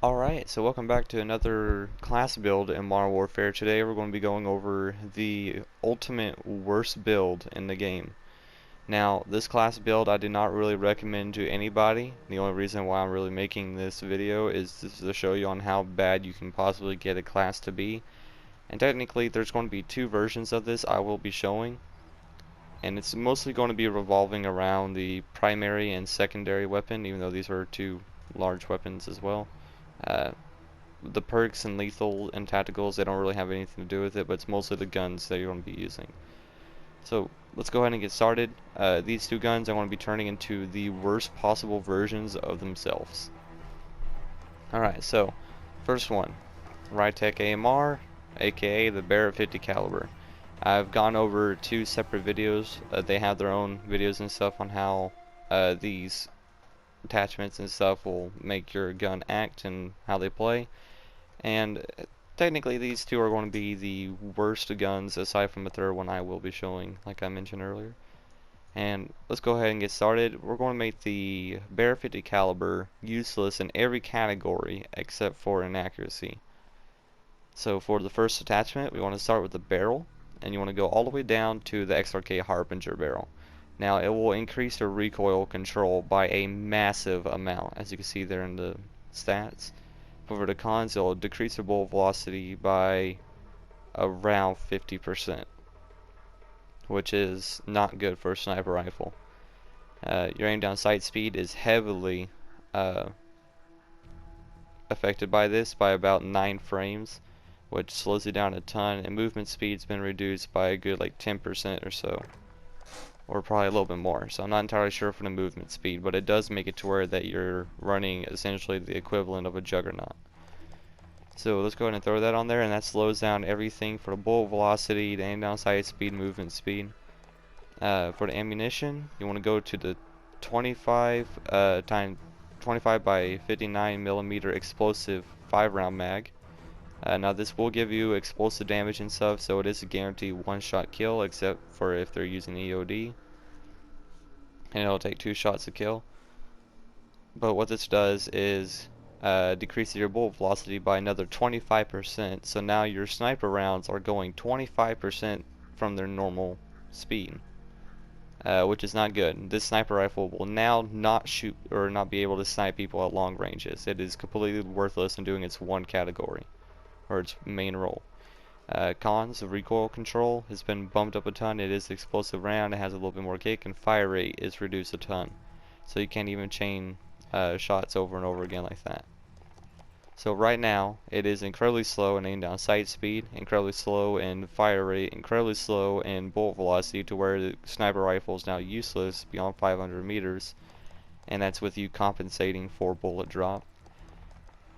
Alright, so welcome back to another class build in Modern Warfare. Today we're going to be going over the ultimate worst build in the game. Now, this class build I do not really recommend to anybody. The only reason why I'm really making this video is just to show you on how bad you can possibly get a class to be. And technically there's going to be two versions of this I will be showing. And it's mostly going to be revolving around the primary and secondary weapon, even though these are two large weapons as well. Uh, the perks and lethal and tacticals, they don't really have anything to do with it, but it's mostly the guns that you're going to be using. So let's go ahead and get started. These two guns I want to be turning into the worst possible versions of themselves. Alright, so first one, Rytec AMR, aka the Barrett 50 caliber. I've gone over two separate videos. They have their own videos and stuff on how these attachments and stuff will make your gun act and how they play. And technically these two are going to be the worst guns aside from the third one I will be showing, like I mentioned earlier. And let's go ahead and get started. We're going to make the Barrett 50 caliber useless in every category except for inaccuracy. So for the first attachment, we want to start with the barrel, and you want to go all the way down to the XRK Harbinger barrel. Now it will increase your recoil control by a massive amount, as you can see there in the stats. For the cons, it'll decrease your bullet velocity by around 50%, which is not good for a sniper rifle. Your aim down sight speed is heavily affected by this by about 9 frames, which slows you down a ton, and movement speed's been reduced by a good like 10% or so, or probably a little bit more. So I'm not entirely sure for the movement speed, but it does make it to where that you're running essentially the equivalent of a juggernaut. So let's go ahead and throw that on there, and that slows down everything for the bullet velocity, the aim down sight speed, movement speed. For the ammunition, you want to go to the 25 by 59 millimeter explosive 5-round mag. Now this will give you explosive damage and stuff, so it is a guaranteed one-shot kill, except for if they're using EOD, and it'll take 2 shots to kill. But what this does is decreases your bullet velocity by another 25%, so now your sniper rounds are going 25% from their normal speed, which is not good. This sniper rifle will now not shoot or not be able to snipe people at long ranges. It is completely worthless in doing its one category, or its main role. Cons of recoil control has been bumped up a ton. It is an explosive round, it has a little bit more kick, and fire rate is reduced a ton, so you can't even chain shots over and over again like that. So right now it is incredibly slow in aim down sight speed, incredibly slow in fire rate, incredibly slow in bullet velocity, to where the sniper rifle is now useless beyond 500 meters, and that's with you compensating for bullet drop.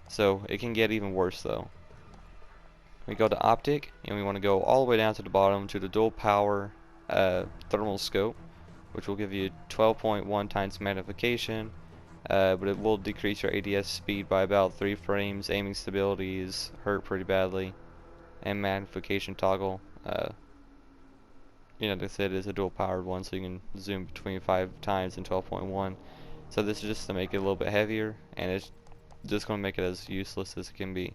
So it can get even worse though. We go to optic, and we want to go all the way down to the bottom to the dual power thermal scope, which will give you 12.1 times magnification, but it will decrease your ADS speed by about 3 frames. Aiming stability is hurt pretty badly, and magnification toggle. Like I said, it is a dual powered one, so you can zoom between 5 times and 12.1. So this is just to make it a little bit heavier, and it's just going to make it as useless as it can be.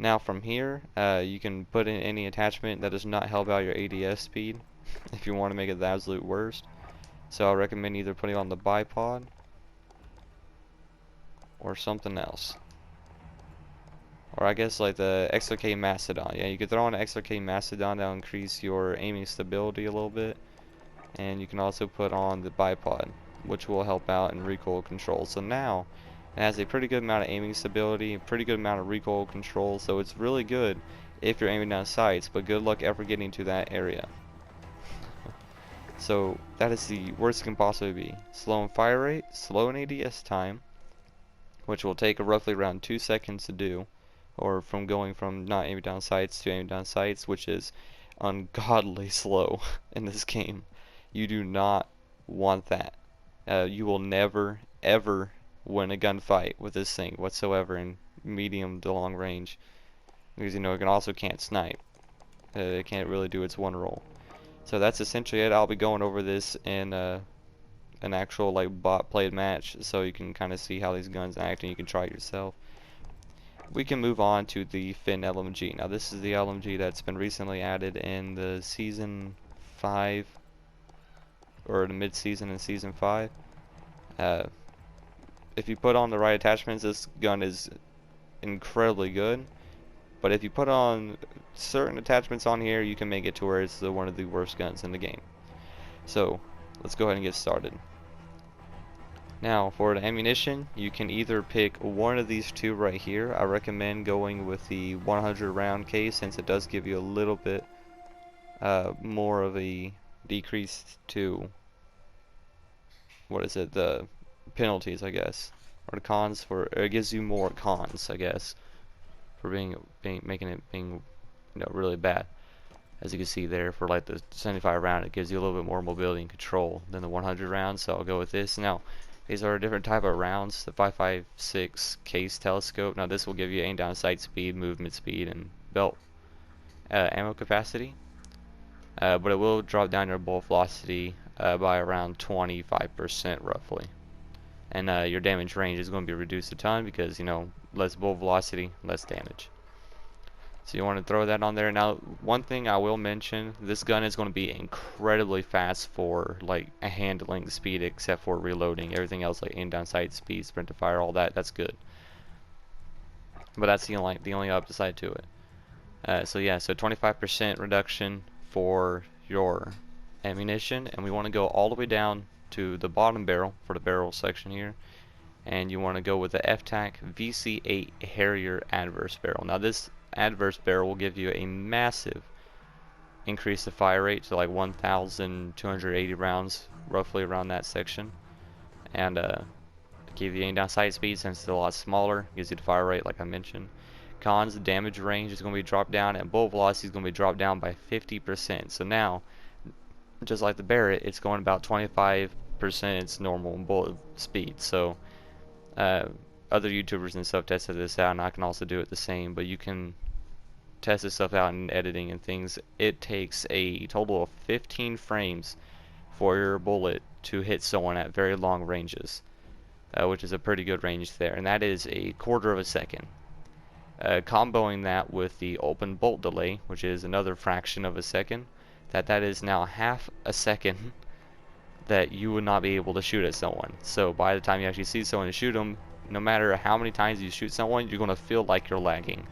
Now from here, you can put in any attachment that does not help out your ADS speed if you want to make it the absolute worst. So I recommend either putting on the bipod or something else. Or I guess like the XRK Mastodon. Yeah, you could throw on an XRK Mastodon, that'll increase your aiming stability a little bit. And you can also put on the bipod, which will help out in recoil control. So now it has a pretty good amount of aiming stability, a pretty good amount of recoil control, so it's really good if you're aiming down sights, but good luck ever getting to that area. So that is the worst it can possibly be. Slow in fire rate, slow in ADS time, which will take roughly around 2 seconds to do, or from going from not aiming down sights to aiming down sights, which is ungodly slow in this game. You do not want that. You will never ever win a gunfight with this thing whatsoever in medium to long range, because it also can't snipe. It can't really do its one role. So that's essentially it. I'll be going over this in an actual like bot played match, so you can kind of see how these guns act and you can try it yourself. we can move on to the Finn LMG. Now this is the LMG that's been recently added in the Season 5, or the mid-season in Season 5. If you put on the right attachments, this gun is incredibly good. But if you put on certain attachments on here, you can make it to where it's one of the worst guns in the game. So let's go ahead and get started. Now for the ammunition, you can either pick one of these two right here. I recommend going with the 100 round case, since it does give you a little bit more of a decrease to, what is it, the penalties, I guess, or the cons, for it gives you more cons, I guess, for making it being, you know, really bad. As you can see there, for like the 75 round, it gives you a little bit more mobility and control than the 100 rounds, so I'll go with this. Now these are a different type of rounds. The 5.56 case telescope, now this will give you aim down sight speed, movement speed, and belt ammo capacity, but it will drop down your bullet velocity by around 25% roughly, and your damage range is going to be reduced a ton, because, you know, less bullet velocity, less damage. So you want to throw that on there. Now, one thing I will mention, this gun is going to be incredibly fast for like a handling speed, except for reloading. Everything else, like aim down sight speed, sprint to fire, all that, that's good. But that's the only upside to it. So yeah, so 25% reduction for your ammunition, and we want to go all the way down to the bottom barrel for the barrel section here, and you want to go with the F-Tac VC8 Harrier Adverse Barrel. Now this Adverse Barrel will give you a massive increase the fire rate to like 1,280 rounds, roughly around that section, and give you aim down sight speed, since it's a lot smaller, gives you the fire rate like I mentioned. Cons, the damage range is going to be dropped down, and bullet velocity is going to be dropped down by 50%. So now, just like the Barrett, it's going about 25% its normal bullet speed. So other YouTubers and stuff tested this out, and I can also do it the same, but you can test this stuff out in editing and things. It takes a total of 15 frames for your bullet to hit someone at very long ranges, which is a pretty good range there, and that is a quarter of a second. Comboing that with the open bolt delay, which is another fraction of a second, that is now half a second that you would not be able to shoot at someone. So by the time you actually see someone and shoot them, no matter how many times you shoot someone, you're going to feel like you're lagging.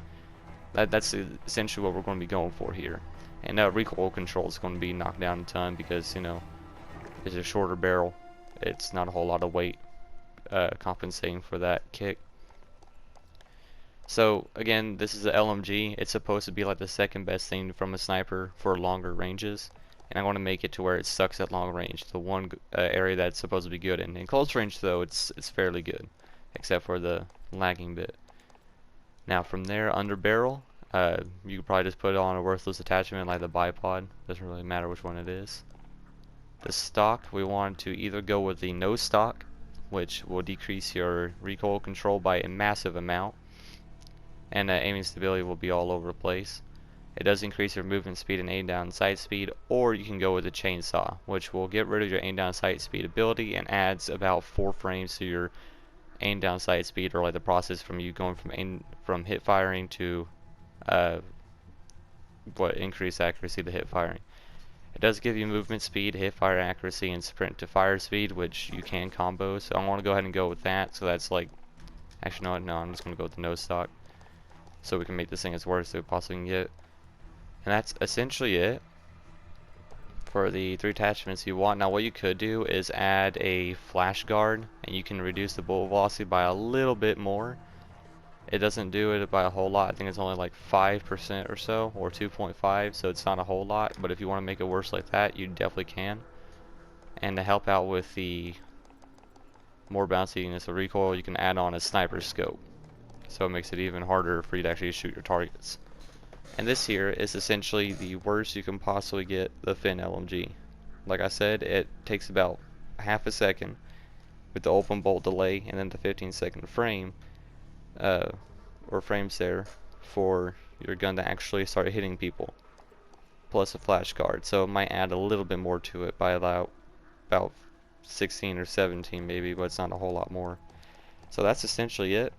That's essentially what we're going to be going for here. And recoil control is going to be knocked down a ton, because, you know, it's a shorter barrel. It's not a whole lot of weight compensating for that kick. So again, this is the LMG. It's supposed to be like the second best thing from a sniper for longer ranges, and I want to make it to where it sucks at long range, the one area that's supposed to be good in. In close range though, it's fairly good, except for the lagging bit. Now from there, under barrel, you could probably just put on a worthless attachment like the bipod. Doesn't really matter which one it is. The stock, we want to either go with the no stock, which will decrease your recoil control by a massive amount, and aiming stability will be all over the place. It does increase your movement speed and aim down sight speed, or you can go with the chainsaw, which will get rid of your aim down sight speed ability and adds about 4 frames to your aim down sight speed, or like the process from you going from hip firing to increase accuracy to hip firing. It does give you movement speed, hip fire accuracy, and sprint to fire speed, which you can combo. So I want to go ahead and go with that. So that's like, actually no, I'm just going to go with the no stock, so we can make this thing as worst as we possibly can get. And that's essentially it for the 3 attachments you want. Now what you could do is add a flash guard, and you can reduce the bullet velocity by a little bit more. It doesn't do it by a whole lot. I think it's only like 5% or so, or 2.5, so it's not a whole lot. But if you want to make it worse like that, you definitely can. And to help out with the more bounciness of recoil, you can add on a sniper scope, so it makes it even harder for you to actually shoot your targets. And this here is essentially the worst you can possibly get the Finn LMG. Like I said, it takes about half a second with the open bolt delay, and then the 15-second frame or frames there for your gun to actually start hitting people, plus a flash guard. So it might add a little bit more to it by about 16 or 17 maybe, but it's not a whole lot more. So that's essentially it.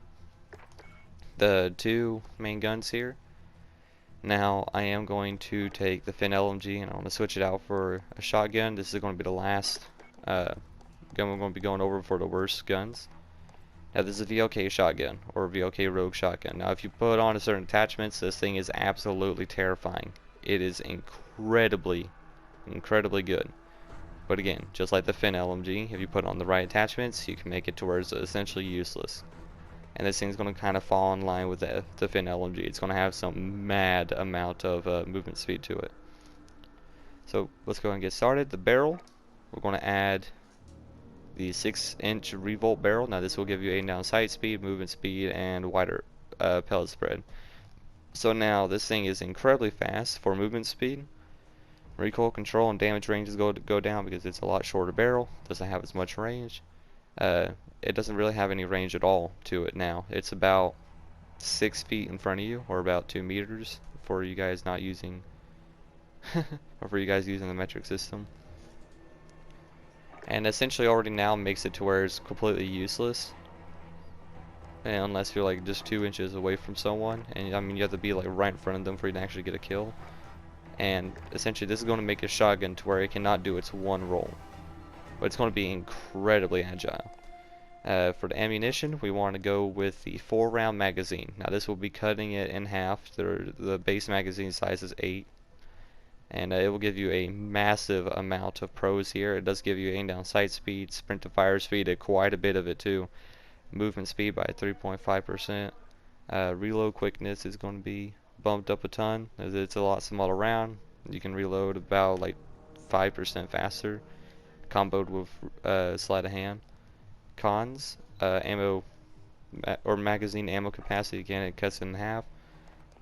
the two main guns here. Now I am going to take the Finn LMG and I'm going to switch it out for a shotgun. This is going to be the last gun we're going to be going over for the worst guns. Now this is a VLK shotgun or VLK Rogue shotgun. Now if you put on a certain attachments, this thing is absolutely terrifying. It is incredibly good. But again, just like the Finn LMG, if you put on the right attachments, you can make it to where it's essentially useless. And this thing's going to kind of fall in line with the Finn LMG. It's going to have some mad amount of movement speed to it. So let's go and get started. The barrel, we're going to add the 6-inch revolt barrel. Now this will give you 8 down sight speed, movement speed, and wider pellet spread. So now this thing is incredibly fast for movement speed. Recoil control and damage ranges go down because it's a lot shorter barrel. Doesn't have as much range. It doesn't really have any range at all to it now. It's about 6 feet in front of you, or about 2 meters for you guys not using or for you guys using the metric system. And essentially already now makes it to where it's completely useless. And unless you're like just 2 inches away from someone, and I mean you have to be like right in front of them for you to actually get a kill. And essentially this is going to make a shotgun to where it cannot do its one roll, but it's going to be incredibly agile. For the ammunition, we want to go with the 4-round magazine. Now this will be cutting it in half. The base magazine size is 8, and it will give you a massive amount of pros here. It does give you aim down sight speed, sprint to fire speed, quite a bit of it too. Movement speed by 3.5%. Reload quickness is going to be bumped up a ton, as it's a lot smaller round. You can reload about like 5% faster, comboed with sleight of hand. Cons, ammo or magazine ammo capacity, again it cuts it in half,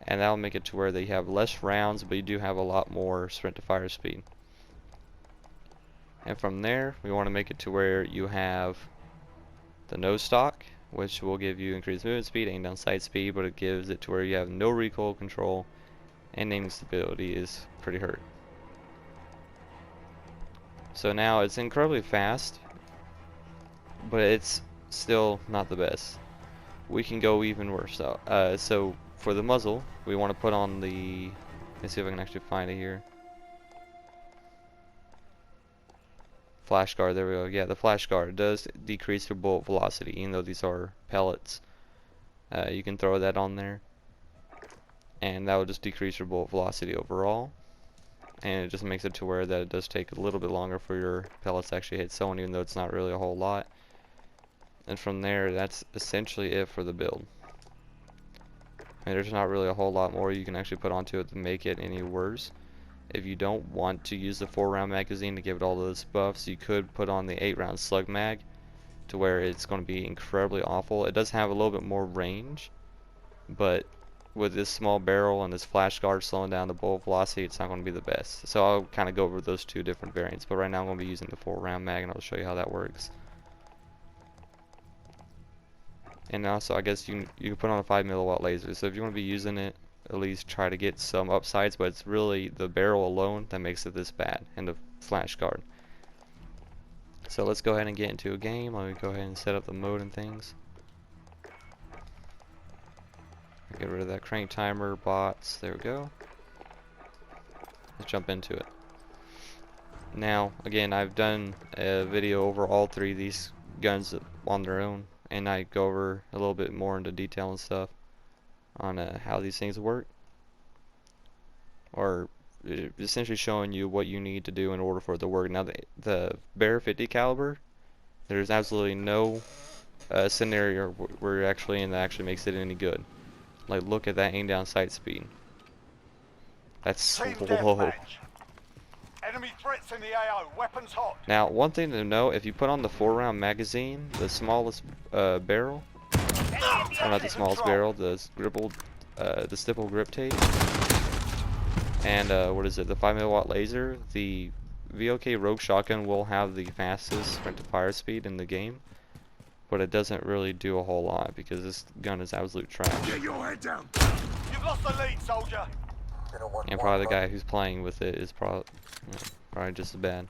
and that'll make it to where they have less rounds, but you do have a lot more sprint to fire speed. And from there we want to make it to where you have the nose stock, which will give you increased movement speed, aim down sight speed, but it gives it to where you have no recoil control, and aiming stability is pretty hurt. So now it's incredibly fast, but it's still not the best. We can go even worse though. So for the muzzle, we want to put on the, let's see if I can actually find it here. Flash guard, there we go. Yeah, the flash guard does decrease your bullet velocity, even though these are pellets. You can throw that on there, and that will just decrease your bullet velocity overall. And it just makes it to where that it does take a little bit longer for your pellets to actually hit someone, even though it's not really a whole lot. And from there, that's essentially it for the build. I mean, there's not really a whole lot more you can actually put onto it to make it any worse. If you don't want to use the 4-round magazine to give it all those buffs, you could put on the 8-round slug mag, to where it's going to be incredibly awful. It does have a little bit more range, but with this small barrel and this flash guard slowing down the bullet velocity, it's not going to be the best. So I'll kind of go over those two different variants, but right now I'm going to be using the 4-round mag, and I'll show you how that works. And also, I guess you can put on a 5 milliwatt laser. So if you want to be using it, at least try to get some upsides. But it's really the barrel alone that makes it this bad, and the flash guard. So let's go ahead and get into a game. Let me go ahead and set up the mode and things. Get rid of that crank timer, bots. There we go. Let's jump into it. Now, again, I've done a video over all 3 of these guns on their own, and I go over a little bit more into detail and stuff on how these things work, or essentially showing you what you need to do in order for it to work. Now the Bear 50 caliber, there's absolutely no scenario where you're actually in that actually makes it any good. Like, look at that aim down sight speed. That's slow. Enemy threats in the AO, weapons hot. Now, one thing to know, if you put on the 4-round magazine, the smallest barrel, or not the smallest barrel, the stipple grip tape, and what is it, the 5 milliwatt laser, the VLK Rogue shotgun will have the fastest sprint to fire speed in the game, but it doesn't really do a whole lot because this gun is absolute trash. Get your head down. You've lost the lead, soldier. And probably the guy who's playing with it is probably just as bad.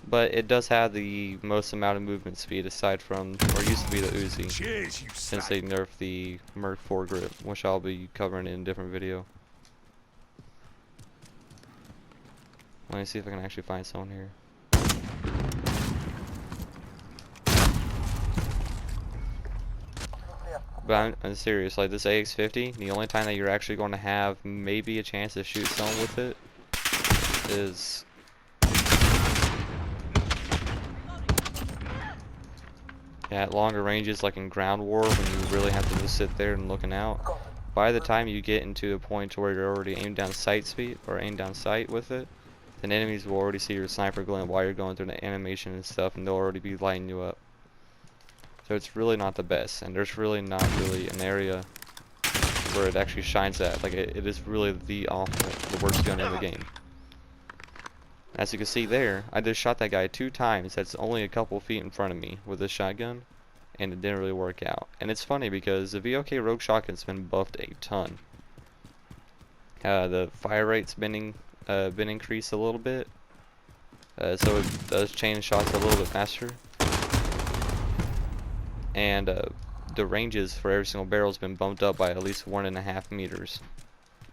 but it does have the most amount of movement speed aside from, or used to be, the Uzi. Cheers, you Since they nerfed the Merc foregrip, which I'll be covering in a different video. Let me see if I can actually find someone here. But I'm serious, like this AX-50, the only time that you're actually going to have maybe a chance to shoot someone with it is at longer ranges, like in ground war, when you really have to just sit there and looking out. By the time you get into a point to where you're already aimed down sight speed or aimed down sight with it, then enemies will already see your sniper glint while you're going through the animation and stuff, and they'll already be lighting you up. So it's really not the best, and there's really not really an area where it actually shines at. Like it is really the worst gun in the game. As you can see there, I just shot that guy 2 times. That's only a couple feet in front of me with this shotgun, and it didn't really work out. And it's funny because the VLK Rogue Shotgun's been buffed a ton. The fire rate's been increased a little bit, so it does change shots a little bit faster. And the ranges for every single barrel has been bumped up by at least 1.5 meters,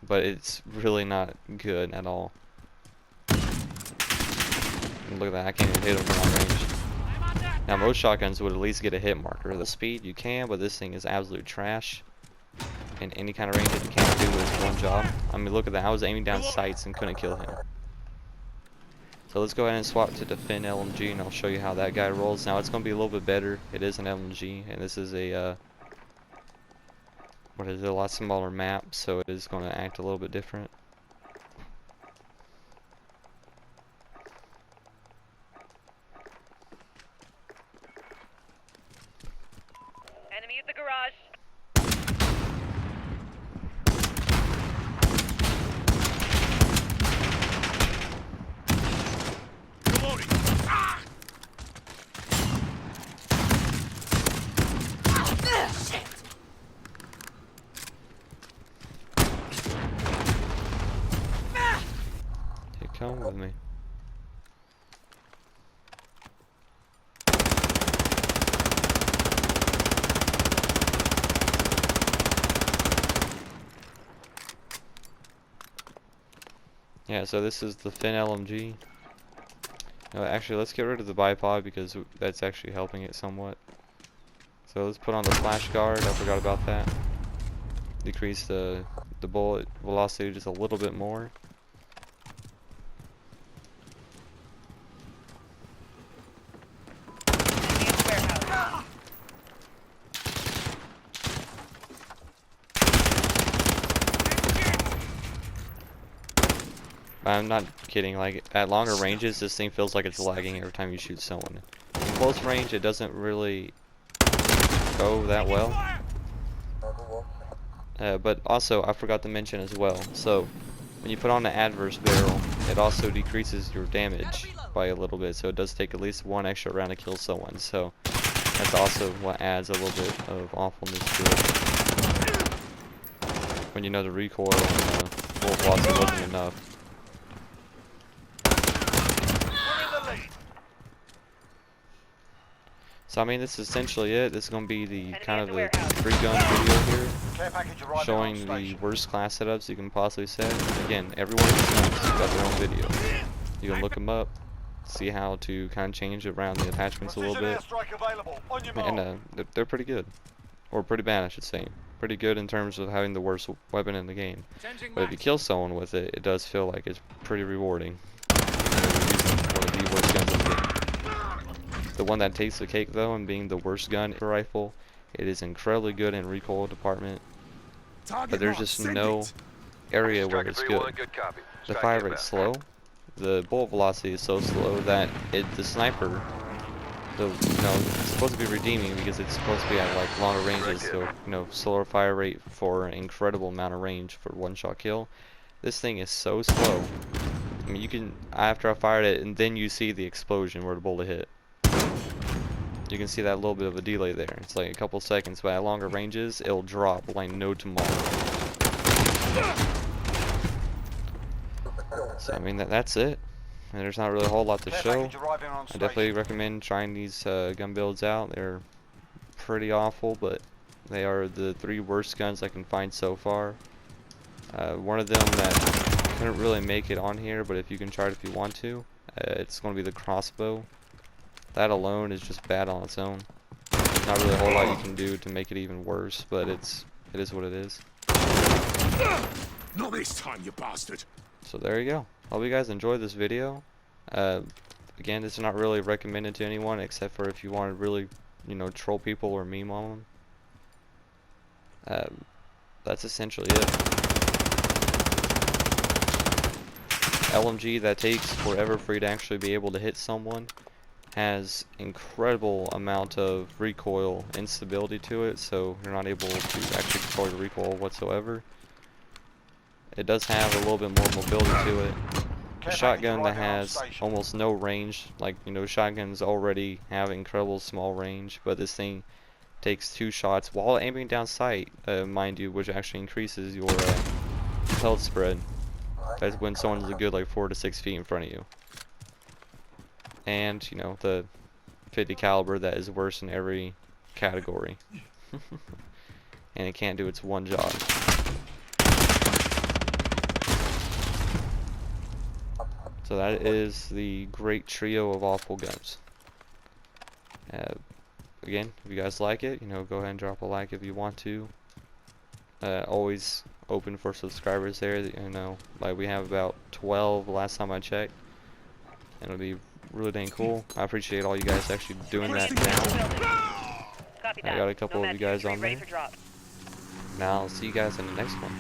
but it's really not good at all. Look at that, I can't even hit him from that range. Now most shotguns would at least get a hit marker. The speed you can, but this thing is absolute trash. In any kind of range that you can't do is one job. I mean, look at that, I was aiming down sights and couldn't kill him. So let's go ahead and swap to the Finn LMG, and I'll show you how that guy rolls. Now it's going to be a little bit better. It is an LMG, and this is a a lot smaller map, so it is going to act a little bit different. Enemy at the garage. Come with me. Yeah, so this is the Finn LMG. Actually, let's get rid of the bipod because that's actually helping it somewhat. So let's put on the flash guard. I forgot about that. Decrease the bullet velocity just a little bit more. I'm not kidding, like at longer ranges this thing feels like it's lagging every time you shoot someone. In close range it doesn't really go that well. But also I forgot to mention as well, so when you put on the adverse barrel it also decreases your damage by a little bit, so it does take at least 1 extra round to kill someone, so that's also what adds a little bit of awfulness to it. When you know the recoil and full velocity wasn't enough. So I mean, this is essentially it. This is going to be the kind of the free gun video here, showing the worst class setups you can possibly set. Again, everyone has got their own video. You can look them up, see how to kind of change around the attachments a little bit, and they're pretty good, or pretty bad, I should say. Pretty good in terms of having the worst weapon in the game. But if you kill someone with it, it does feel like it's pretty rewarding. One of the worst guns in the game. The one that takes the cake though, and being the worst gun rifle, it is incredibly good in recoil department, but there's just no area where it's good. The fire rate's slow, the bullet velocity is so slow that the sniper, it's supposed to be redeeming because it's supposed to be at like longer ranges, so slower fire rate for an incredible amount of range for one-shot kill. This thing is so slow. I mean, you can, after I fired it, and then you see the explosion where the bullet hit. You can see that little bit of a delay there. It's like a couple seconds, but at longer ranges, it'll drop like no tomorrow. So I mean, that's it. and there's not really a whole lot to Care show. package arriving on I station. definitely recommend trying these gun builds out. They're pretty awful, but they are the 3 worst guns I can find so far. One of them that couldn't really make it on here, but if you can try it if you want to, it's going to be the crossbow. That alone is just bad on its own. Not really a whole lot you can do to make it even worse, but it is what it is. Not this time, you bastard. So there you go. Hope you guys enjoyed this video. Again, this is not really recommended to anyone except for if you want to really, you know, troll people or meme on them. That's essentially it. LMG that takes forever for you to actually be able to hit someone has incredible amount of recoil instability to it, so you're not able to actually control the recoil whatsoever. It does have a little bit more mobility to it. A shotgun that has almost no range, like, you know, shotguns already have incredible small range, but this thing takes 2 shots while aiming down sight, mind you, which actually increases your health spread. That's when someone's a good like 4 to 6 feet in front of you. And, you know, the 50 caliber that is worse in every category. And it can't do its one job. So that is the great trio of awful guns. Again, if you guys like it, you know, go ahead and drop a like if you want to. Always open for subscribers there. You know, like we have about 12 last time I checked, and it'll be really dang cool. I appreciate all you guys actually doing that now. Copy I got a couple of Nomad you guys 2-3 on ready there. for drop. Now I'll see you guys in the next one.